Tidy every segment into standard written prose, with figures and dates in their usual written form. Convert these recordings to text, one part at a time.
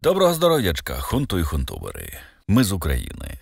Доброго здоров'ячка, хунту і хунтубери. Ми з України.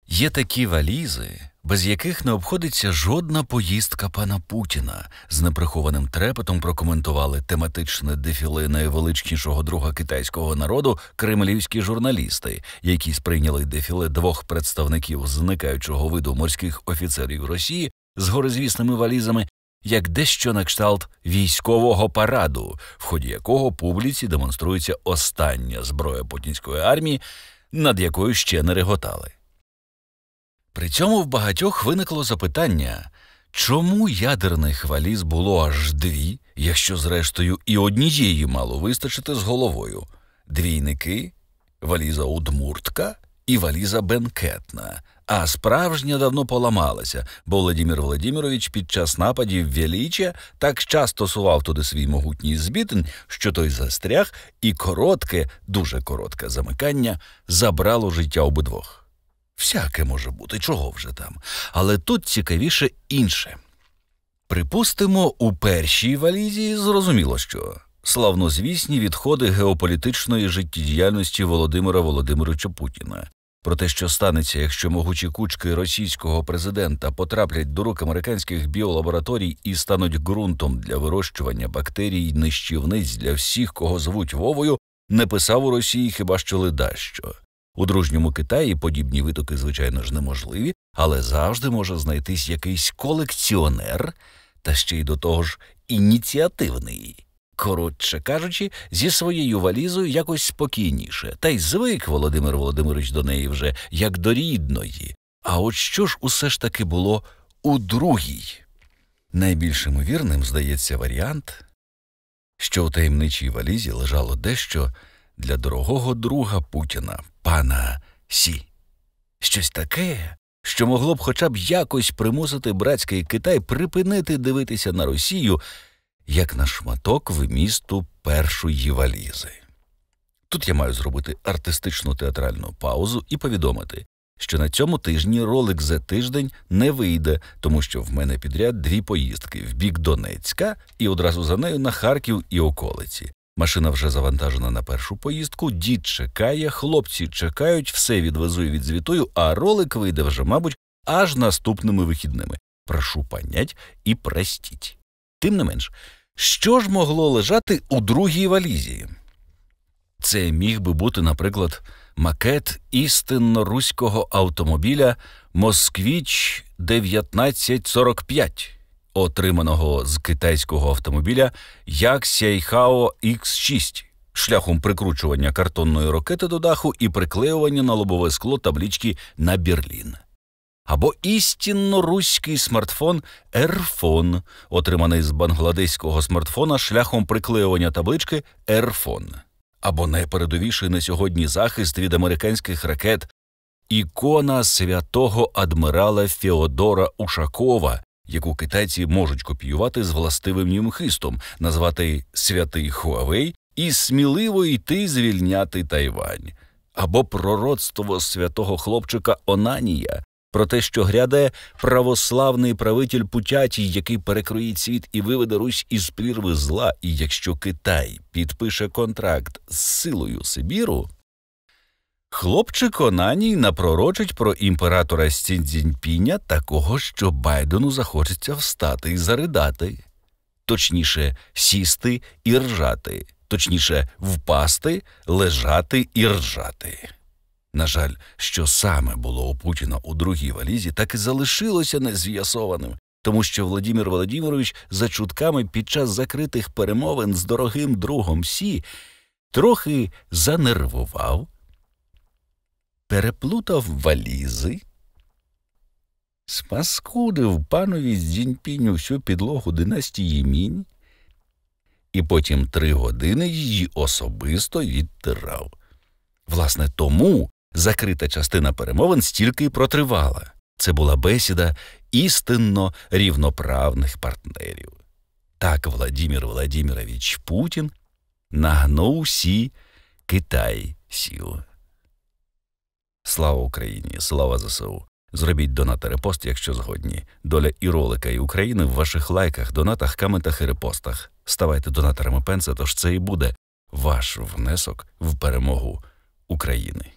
Є такі валізи, без яких не обходиться жодна поїздка пана Путіна, з неприхованим трепетом прокоментували тематичне дефіле найвеличнішого друга китайського народу кремлівські журналісти, які сприйняли дефіле двох представників зникаючого виду морських офіцерів Росії з горизвісними валізами як дещо на кшталт військового параду, в ході якого публіці демонструється остання зброя путінської армії, над якою ще не реготали. При цьому в багатьох виникло запитання, чому ядерних валіз було аж дві, якщо зрештою і однієї мало вистачити з головою? Двійники, валіза удмуртка і валіза бенкетна. А справжня давно поламалася, бо Владимир Владимирович під час нападів Величія так часто сував туди свій могутній збітень, що той застряг, і коротке, дуже коротке замикання забрало життя обидвох. Всяке може бути, чого вже там. Але тут цікавіше інше. Припустимо, у першій валізі зрозуміло що. Славнозвісні відходи геополітичної життєдіяльності Володимира Володимировича Путіна. Про те, що станеться, якщо могучі кучки російського президента потраплять до рук американських біолабораторій і стануть ґрунтом для вирощування бактерій-нищівниць для всіх, кого звуть Вовою, не писав у Росії хіба що ледащо. У дружньому Китаї подібні витоки, звичайно ж, неможливі, але завжди може знайтись якийсь колекціонер, та ще й до того ж ініціативний. Коротше кажучи, зі своєю валізою якось спокійніше, та й звик Володимир Володимирович до неї вже як до рідної. А от що ж усе ж таки було у другій? Найбільш ймовірним здається варіант, що у таємничій валізі лежало дещо для дорогого друга Путіна, пана Сі. Щось таке, що могло б хоча б якось примусити братський Китай припинити дивитися на Росію, як на шматок вмісту першої валізи. Тут я маю зробити артистичну театральну паузу і повідомити, що на цьому тижні ролик за тиждень не вийде, тому що в мене підряд дві поїздки в бік Донецька і одразу за нею на Харків і околиці. Машина вже завантажена на першу поїздку, дід чекає, хлопці чекають, все відвезу і відзвітую, а ролик вийде вже, мабуть, аж наступними вихідними. Прошу понять і простіть. Тим не менш, що ж могло лежати у другій валізі? Це міг би бути, наприклад, макет істинно руського автомобіля «Москвіч 1945», отриманого з китайського автомобіля Як Сяйхао X6, шляхом прикручування картонної ракети до даху і приклеювання на лобове скло таблички «На Берлін». Або істинно руський смартфон «Ерфон», отриманий з бангладеського смартфона шляхом приклеювання таблички «Ерфон». Або найпередовіший на сьогодні захист від американських ракет ікона святого адмірала Феодора Ушакова, яку китайці можуть копіювати з властивим хистом, назвати «Святий Хуавей» і сміливо йти звільняти Тайвань. Або пророцтво святого хлопчика Онанія, про те, що гряде православний правитель Путятій, який перекроїть світ і виведе Русь із прірви зла, і якщо Китай підпише контракт з силою Сибіру, хлопчик Онаній напророчить про імператора Сі Цзіньпіня такого, що Байдену захочеться встати і заридати. Точніше, сісти і ржати. Точніше, впасти, лежати і ржати. На жаль, що саме було у Путіна у другій валізі, так і залишилося нез'ясованим, тому що Владимир Володимирович за чутками під час закритих перемовин з дорогим другом Сі трохи занервував, переплутав валізи, спаскудив панові Цзіньпіню всю підлогу династії Мінь і потім 3 години її особисто відтирав. Власне, тому закрита частина перемовин стільки й протривала. Це була бесіда істинно рівноправних партнерів. Так Владимир Владимирович Путін нагнув Сі Китай Сю. Слава Україні, слава ЗСУ. Зробіть донат та репост, якщо згодні. Доля і ролика, і України в ваших лайках, донатах, коментах і репостах. Ставайте донаторами Пенса, тож це і буде ваш внесок в перемогу України.